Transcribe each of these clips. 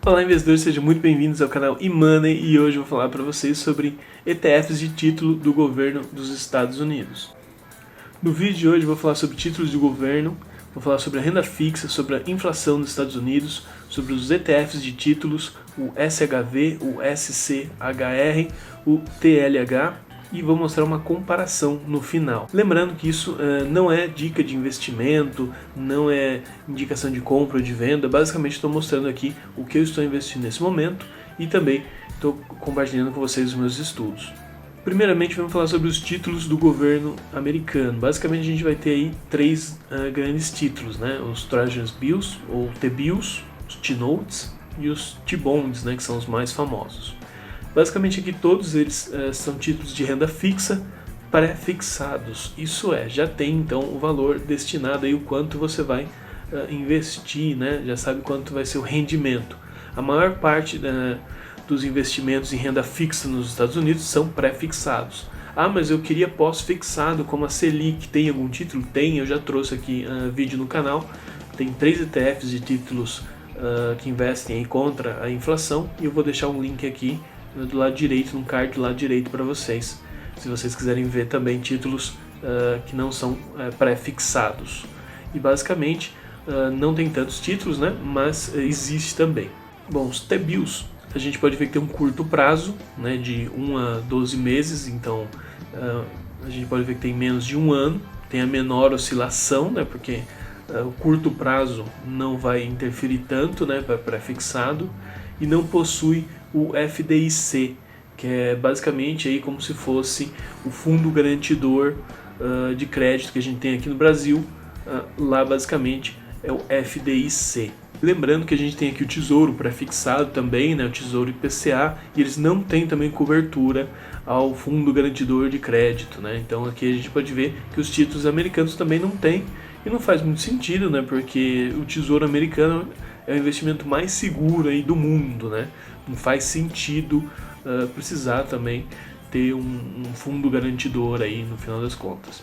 Olá investidores, sejam muito bem-vindos ao canal eMoney e hoje eu vou falar para vocês sobre ETFs de título do governo dos Estados Unidos. No vídeo de hoje eu vou falar sobre títulos de governo, vou falar sobre a renda fixa, sobre a inflação dos Estados Unidos, sobre os ETFs de títulos, o SHV, o SCHR, o TLH, e vou mostrar uma comparação no final. Lembrando que isso não é dica de investimento, não é indicação de compra ou de venda, basicamente estou mostrando aqui o que eu estou investindo nesse momento e também estou compartilhando com vocês os meus estudos. Primeiramente vamos falar sobre os títulos do governo americano. Basicamente a gente vai ter aí três grandes títulos, né? Os Treasury Bills ou T-Bills, os T-Notes e os T-Bonds, né? Que são os mais famosos. Basicamente aqui todos eles são títulos de renda fixa pré-fixados, isso é, já tem então o valor destinado aí, o quanto você vai investir, né? Já sabe quanto vai ser o rendimento. A maior parte dos investimentos em renda fixa nos Estados Unidos são pré-fixados. Ah, mas eu queria pós-fixado como a Selic, tem algum título? Tem, eu já trouxe aqui vídeo no canal, tem 3 ETFs de títulos que investem aí contra a inflação e eu vou deixar um link aqui do lado direito, no card do lado direito para vocês, se vocês quiserem ver também títulos que não são pré-fixados. E basicamente não tem tantos títulos, né, mas existe também. Bom, os T-Bills, a gente pode ver que tem um curto prazo, né, de 1 a 12 meses, então a gente pode ver que tem menos de um ano, tem a menor oscilação, né, porque o curto prazo não vai interferir tanto, né, para pré-fixado, e não possui o FDIC, que é basicamente aí como se fosse o fundo garantidor de crédito que a gente tem aqui no Brasil. Lá basicamente é o FDIC. Lembrando que a gente tem aqui o Tesouro pré-fixado também, né, o Tesouro IPCA, e eles não têm também cobertura ao fundo garantidor de crédito, né? Então aqui a gente pode ver que os títulos americanos também não têm, e não faz muito sentido, né, porque o Tesouro americano é o investimento mais seguro aí do mundo, né? Não faz sentido precisar também ter um fundo garantidor aí no final das contas.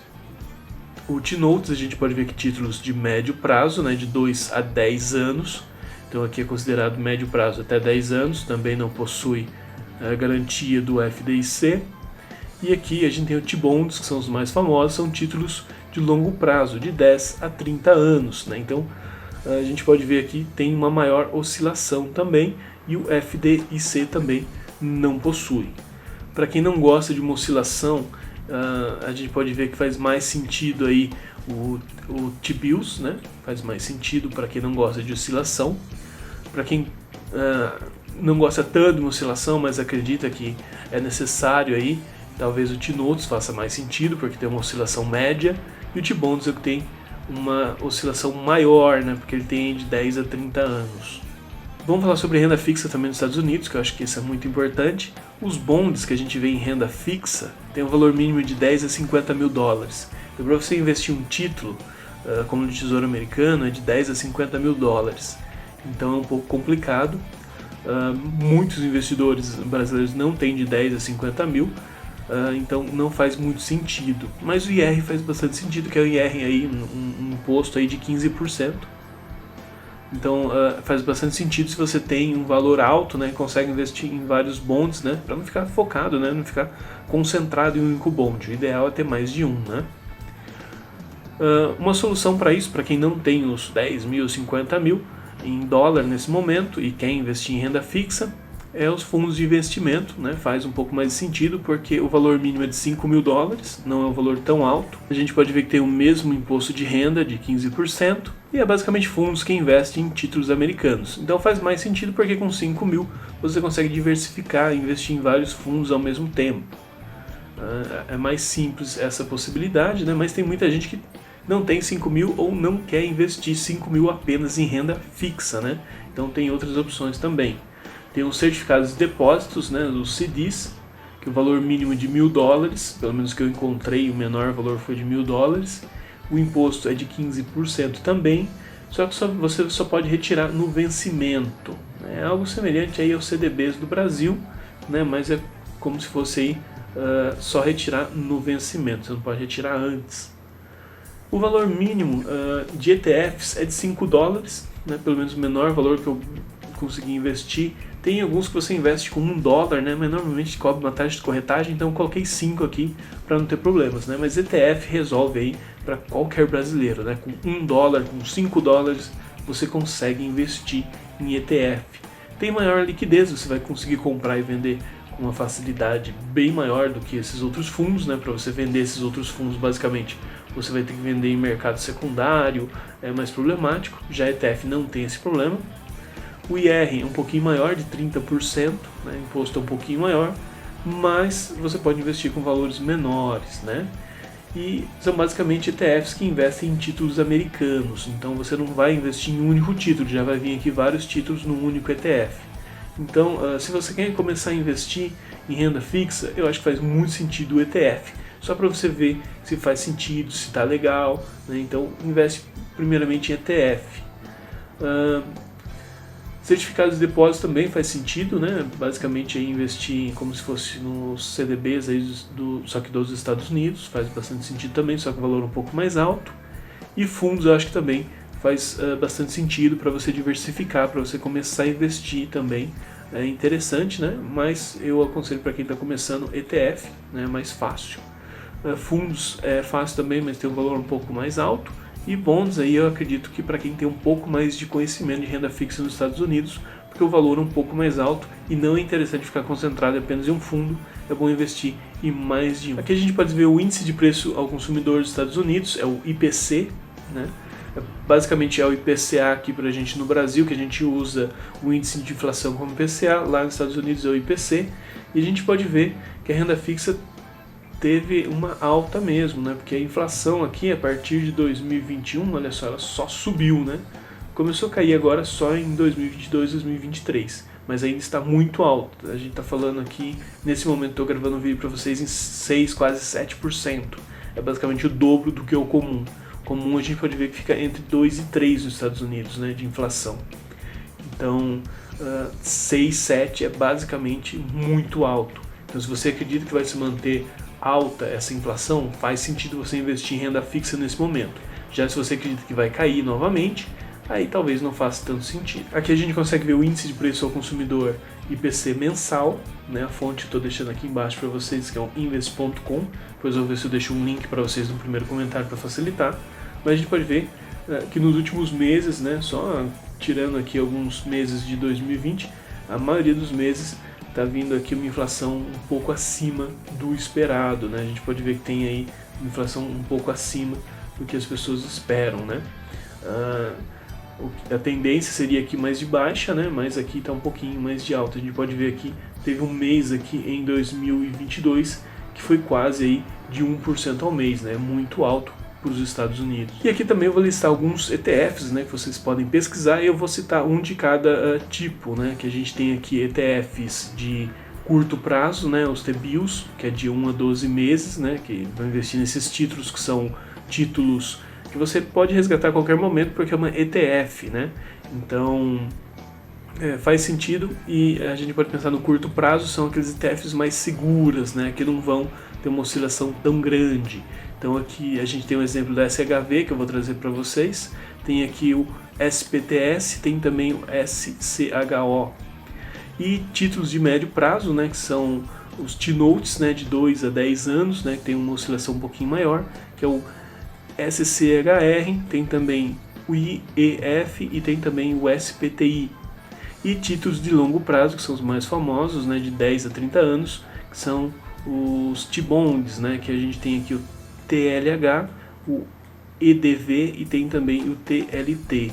O T-Notes, a gente pode ver que títulos de médio prazo, né, de 2 a 10 anos, então aqui é considerado médio prazo até 10 anos, também não possui a garantia do FDIC. E aqui a gente tem o T-Bonds, que são os mais famosos, são títulos de longo prazo, de 10 a 30 anos, né? Então a gente pode ver aqui tem uma maior oscilação também, e o FDIC também não possui. Para quem não gosta de uma oscilação, a gente pode ver que faz mais sentido aí o T-Bills, né? Faz mais sentido para quem não gosta de oscilação. Para quem não gosta tanto de uma oscilação, mas acredita que é necessário aí, talvez o T-Notes faça mais sentido, porque tem uma oscilação média, e o T-Bonds é que tem uma oscilação maior, né, porque ele tem de 10 a 30 anos. Vamos falar sobre renda fixa também nos Estados Unidos, que eu acho que isso é muito importante. Os bonds que a gente vê em renda fixa tem um valor mínimo de 10 a 50 mil dólares. Então, para você investir um título, como no Tesouro Americano, é de 10 a 50 mil dólares. Então é um pouco complicado. Muitos investidores brasileiros não têm de 10 a 50 mil, então não faz muito sentido. Mas o IR faz bastante sentido, que é o IR aí, um imposto aí de 15%. Então faz bastante sentido se você tem um valor alto, né, consegue investir em vários bonds, né, para não ficar focado, né, não ficar concentrado em um único bond. O ideal é ter mais de um, né. Uma solução para isso, para quem não tem os 10 mil, 50 mil em dólar nesse momento e quer investir em renda fixa, é os fundos de investimento, né? Faz um pouco mais de sentido porque o valor mínimo é de 5 mil dólares, não é um valor tão alto. A gente pode ver que tem o mesmo imposto de renda de 15% e é basicamente fundos que investem em títulos americanos. Então faz mais sentido porque com 5 mil você consegue diversificar e investir em vários fundos ao mesmo tempo. É mais simples essa possibilidade, né? Mas tem muita gente que não tem 5 mil ou não quer investir 5 mil apenas em renda fixa, né? Então tem outras opções também. Tem os certificados de depósitos, né, os CDs, que o valor mínimo é de 1.000 dólares, pelo menos que eu encontrei, o menor valor foi de 1.000 dólares. O imposto é de 15% também, só que você só pode retirar no vencimento. É algo semelhante aí aos CDBs do Brasil, né, mas é como se fosse aí, só retirar no vencimento, você não pode retirar antes. O valor mínimo de ETFs é de 5 dólares, né, pelo menos o menor valor que eu conseguir investir. Tem alguns que você investe com $1, né? Mas normalmente cobra uma taxa de corretagem, então eu coloquei 5 aqui para não ter problemas, né? Mas ETF resolve aí para qualquer brasileiro, né? Com $1, com $5 você consegue investir em ETF. Tem maior liquidez, você vai conseguir comprar e vender com uma facilidade bem maior do que esses outros fundos, né? Para você vender esses outros fundos, basicamente, você vai ter que vender em mercado secundário, é mais problemático. Já ETF não tem esse problema. O IR é um pouquinho maior, de 30%, né? Imposto é um pouquinho maior, mas você pode investir com valores menores, né? E são basicamente ETFs que investem em títulos americanos, então você não vai investir em um único título, já vai vir aqui vários títulos num único ETF. Então, se você quer começar a investir em renda fixa, eu acho que faz muito sentido o ETF, só para você ver se faz sentido, se está legal, né? Então investe primeiramente em ETF. Certificados de depósito também faz sentido, né? Basicamente é investir como se fosse nos CDBs aí só que dos Estados Unidos, faz bastante sentido também, só que o valor um pouco mais alto. E fundos eu acho que também faz bastante sentido para você diversificar, para você começar a investir também. É interessante, né? Mas eu aconselho para quem está começando ETF, né? Mais fácil. Fundos é fácil também, mas tem um valor um pouco mais alto. E bonds aí eu acredito que para quem tem um pouco mais de conhecimento de renda fixa nos Estados Unidos, porque o valor é um pouco mais alto e não é interessante ficar concentrado apenas em um fundo, é bom investir em mais de um. Aqui a gente pode ver o índice de preço ao consumidor dos Estados Unidos, é o IPC, né? Basicamente é o IPCA aqui para a gente no Brasil, que a gente usa o índice de inflação como IPCA, lá nos Estados Unidos é o IPC, e a gente pode ver que a renda fixa teve uma alta mesmo, né? Porque a inflação aqui a partir de 2021, olha só, ela só subiu, né? Começou a cair agora só em 2022, 2023, mas ainda está muito alto. A gente está falando aqui, nesse momento estou gravando um vídeo para vocês em 6, quase 7%. É basicamente o dobro do que é o comum. O comum a gente pode ver que fica entre 2 e 3 nos Estados Unidos, né, de inflação. Então, 6, 7 é basicamente muito alto. Então, se você acredita que vai se manter alta essa inflação, faz sentido você investir em renda fixa nesse momento. Já se você acredita que vai cair novamente, aí talvez não faça tanto sentido. Aqui a gente consegue ver o índice de preço ao consumidor IPC mensal, né? A fonte eu estou deixando aqui embaixo para vocês, que é o invest.com. Depois eu vou ver se eu deixo um link para vocês no primeiro comentário para facilitar. Mas a gente pode ver que nos últimos meses, né, só tirando aqui alguns meses de 2020, a maioria dos meses está vindo aqui uma inflação um pouco acima do esperado, né? A gente pode ver que tem aí uma inflação um pouco acima do que as pessoas esperam, né? A tendência seria aqui mais de baixa, né? Mas aqui está um pouquinho mais de alta. A gente pode ver aqui, teve um mês aqui em 2022 que foi quase aí de 1% ao mês, né? Muito alto para os Estados Unidos. E aqui também eu vou listar alguns ETFs, né, que vocês podem pesquisar, e eu vou citar um de cada tipo, né, que a gente tem aqui ETFs de curto prazo, né, os T-bills, que é de 1 a 12 meses, né, que vão investir nesses títulos que são títulos que você pode resgatar a qualquer momento porque é uma ETF, né, então faz sentido. E a gente pode pensar no curto prazo, são aqueles ETFs mais seguras, né, que não vão ter uma oscilação tão grande. Então aqui a gente tem um exemplo da SHV que eu vou trazer para vocês, tem aqui o SPTS, tem também o SCHO. E títulos de médio prazo, né, que são os T-Notes, né, de 2 a 10 anos, né, que tem uma oscilação um pouquinho maior, que é o SCHR, tem também o IEF e tem também o SPTI. E títulos de longo prazo, que são os mais famosos, né, de 10 a 30 anos, que são os T-Bonds, né, que a gente tem aqui o TLH, o EDV e tem também o TLT.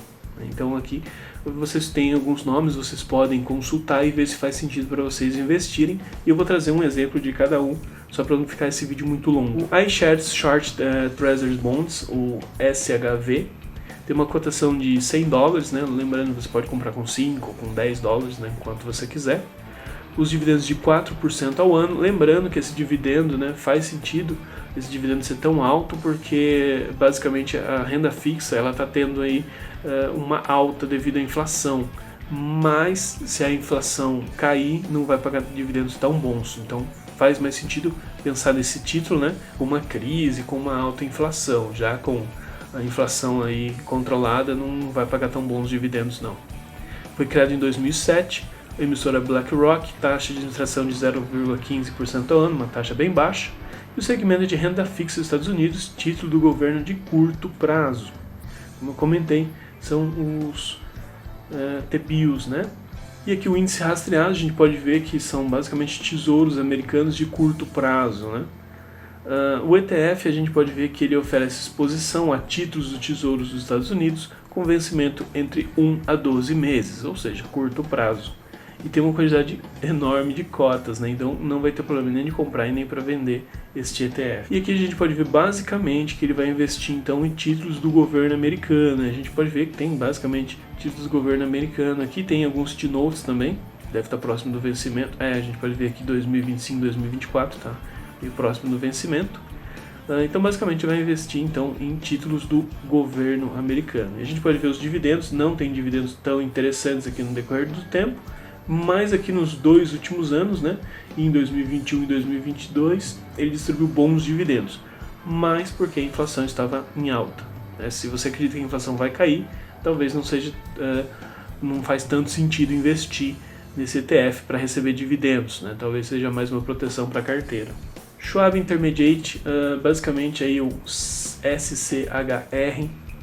Então aqui vocês têm alguns nomes, vocês podem consultar e ver se faz sentido para vocês investirem. E eu vou trazer um exemplo de cada um, só para não ficar esse vídeo muito longo. O iShares Short Treasury Bonds, o SHV, tem uma cotação de $100, né? Lembrando, você pode comprar com 5 ou com $10, né? Quanto você quiser. Os dividendos de 4% ao ano, lembrando que esse dividendo, né, faz sentido esse dividendo ser tão alto porque basicamente a renda fixa ela está tendo aí uma alta devido à inflação, mas se a inflação cair não vai pagar dividendos tão bons, então faz mais sentido pensar nesse título, né, com uma crise, com uma alta inflação. Já com a inflação aí controlada não vai pagar tão bons dividendos não. Foi criado em 2007, a emissora BlackRock, taxa de administração de 0,15% ao ano, uma taxa bem baixa. E o segmento de renda fixa dos Estados Unidos, título do governo de curto prazo. Como eu comentei, são os T-bills, né? E aqui o índice rastreado, a gente pode ver que são basicamente tesouros americanos de curto prazo, né? O ETF, a gente pode ver que ele oferece exposição a títulos do Tesouro dos Estados Unidos com vencimento entre 1 a 12 meses, ou seja, curto prazo. E tem uma quantidade enorme de cotas, né? Então não vai ter problema nem de comprar e nem para vender este ETF. E aqui a gente pode ver basicamente que ele vai investir então em títulos do governo americano. A gente pode ver que tem basicamente títulos do governo americano. Aqui tem alguns T-notes também, deve estar próximo do vencimento. A gente pode ver aqui 2025, 2024, tá? E próximo do vencimento. Então basicamente vai investir então em títulos do governo americano. E a gente pode ver os dividendos, não tem dividendos tão interessantes aqui no decorrer do tempo, mas aqui nos 2 últimos anos, né, em 2021 e 2022, ele distribuiu bons dividendos, mas porque a inflação estava em alta. Se você acredita que a inflação vai cair, talvez não seja, não faz tanto sentido investir nesse ETF para receber dividendos, né? Talvez seja mais uma proteção para a carteira. Schwab Intermediate, basicamente aí o SCHR,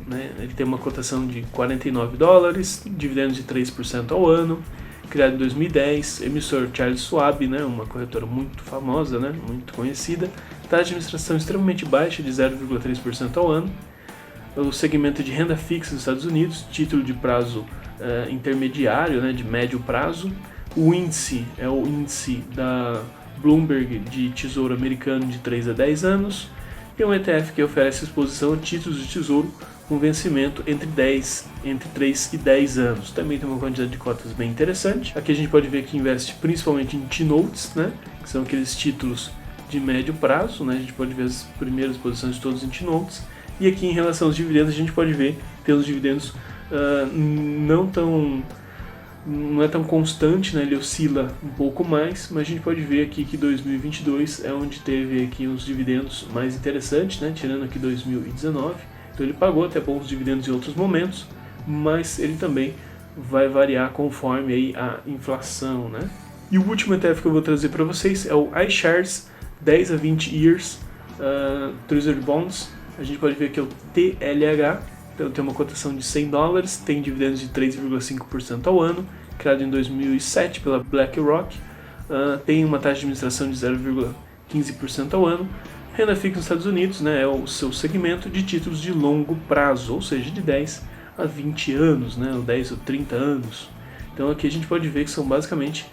né? Ele tem uma cotação de $49, dividendos de 3% ao ano, criado em 2010, emissor Charles Schwab, né? Uma corretora muito famosa, né? Muito conhecida, taxa de administração extremamente baixa de 0,3% ao ano, o segmento de renda fixa dos Estados Unidos, título de prazo intermediário, né? De médio prazo, o índice é o índice da Bloomberg de Tesouro Americano de 3 a 10 anos, e um ETF que oferece exposição a títulos de tesouro com vencimento entre 3 e 10 anos. Também tem uma quantidade de cotas bem interessante. Aqui a gente pode ver que investe principalmente em T-notes, né, que são aqueles títulos de médio prazo, né, a gente pode ver as primeiras posições todas em T-notes. E aqui em relação aos dividendos, a gente pode ver que tem os dividendos não é tão constante, né? Ele oscila um pouco mais, mas a gente pode ver aqui que 2022 é onde teve aqui os dividendos mais interessantes, né? Tirando aqui 2019, então ele pagou até bons dividendos em outros momentos, mas ele também vai variar conforme aí a inflação, né? E o último ETF que eu vou trazer para vocês é o iShares 10 a 20 Years Treasury Bonds. A gente pode ver que é o TLH. Então tem uma cotação de $100, tem dividendos de 3,5% ao ano, criado em 2007 pela BlackRock, tem uma taxa de administração de 0,15% ao ano, renda fixa nos Estados Unidos, né, é o seu segmento de títulos de longo prazo, ou seja, de 10 a 20 anos, né, ou 10 ou 30 anos. Então aqui a gente pode ver que são basicamente,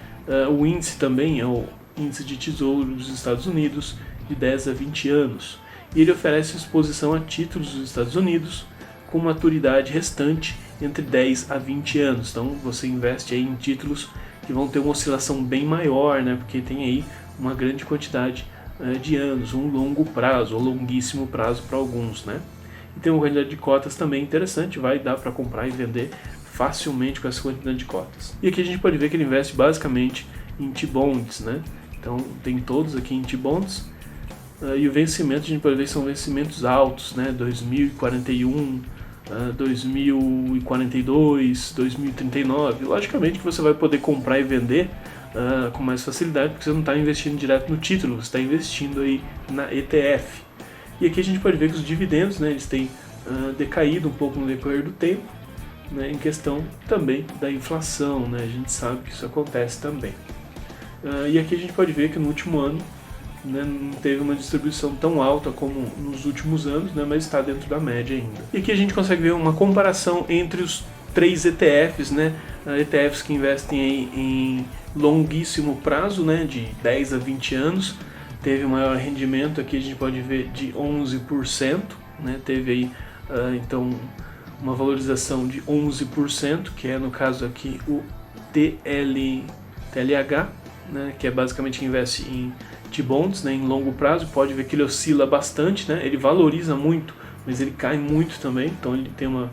o índice também é o índice de tesouro dos Estados Unidos de 10 a 20 anos, e ele oferece exposição a títulos dos Estados Unidos com maturidade restante entre 10 a 20 anos. Então você investe aí em títulos que vão ter uma oscilação bem maior, né? Porque tem aí uma grande quantidade de anos, um longo prazo ou longuíssimo prazo para alguns, né? E tem uma quantidade de cotas também interessante, vai dar para comprar e vender facilmente com essa quantidade de cotas. E aqui a gente pode ver que ele investe basicamente em T-bonds, né? Então tem todos aqui em T-bonds. E o vencimento a gente pode ver que são vencimentos altos, né? 2041, 2042, 2039. Logicamente que você vai poder comprar e vender com mais facilidade, porque você não está investindo direto no título, você está investindo aí na ETF. E aqui a gente pode ver que os dividendos, né, eles têm decaído um pouco no decorrer do tempo, né, em questão também da inflação, né? A gente sabe que isso acontece também. E aqui a gente pode ver que no último ano, né, não teve uma distribuição tão alta como nos últimos anos, né, mas está dentro da média ainda. E aqui a gente consegue ver uma comparação entre os 3 ETFs, né, ETFs que investem aí em longuíssimo prazo, né, de 10 a 20 anos, teve um maior rendimento, aqui a gente pode ver de 11%, né, teve aí então uma valorização de 11%, que é no caso aqui o TLH, né, que é basicamente que investe em T-bonds, né, em longo prazo. Pode ver que ele oscila bastante, né, ele valoriza muito, mas ele cai muito também, então ele tem uma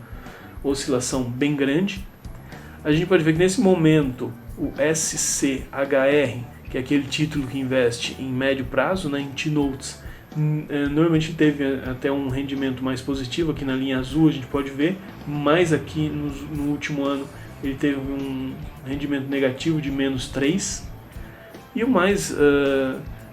oscilação bem grande. A gente pode ver que nesse momento o SCHR, que é aquele título que investe em médio prazo, né, em T-notes, normalmente teve até um rendimento mais positivo. Aqui na linha azul a gente pode ver, mas aqui no último ano ele teve um rendimento negativo de -3, e o mais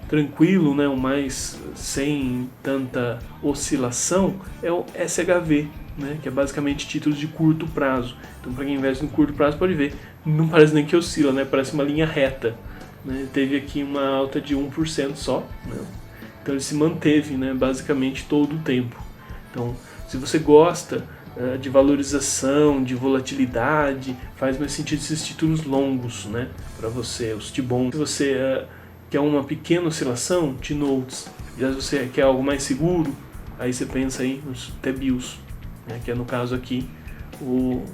tranquilo, né, o mais sem tanta oscilação é o SHV, né, que é basicamente títulos de curto prazo. Então, para quem investe no curto prazo, pode ver, não parece nem que oscila, né, parece uma linha reta, né, teve aqui uma alta de 1% só, né, então ele se manteve, né, basicamente todo o tempo. Então, se você gosta de valorização, de volatilidade, faz mais sentido esses títulos longos, né, para você, os T-bonds. Se você quer uma pequena oscilação, T-notes. E se você quer algo mais seguro, aí você pensa aí nos T-bills, né, que é no caso aqui o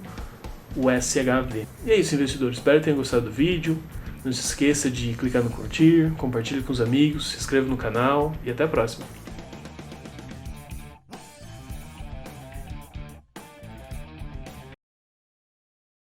SHV. E é isso, investidores. Espero que tenham gostado do vídeo. Não se esqueça de clicar no curtir, compartilhe com os amigos, se inscreva no canal e até a próxima.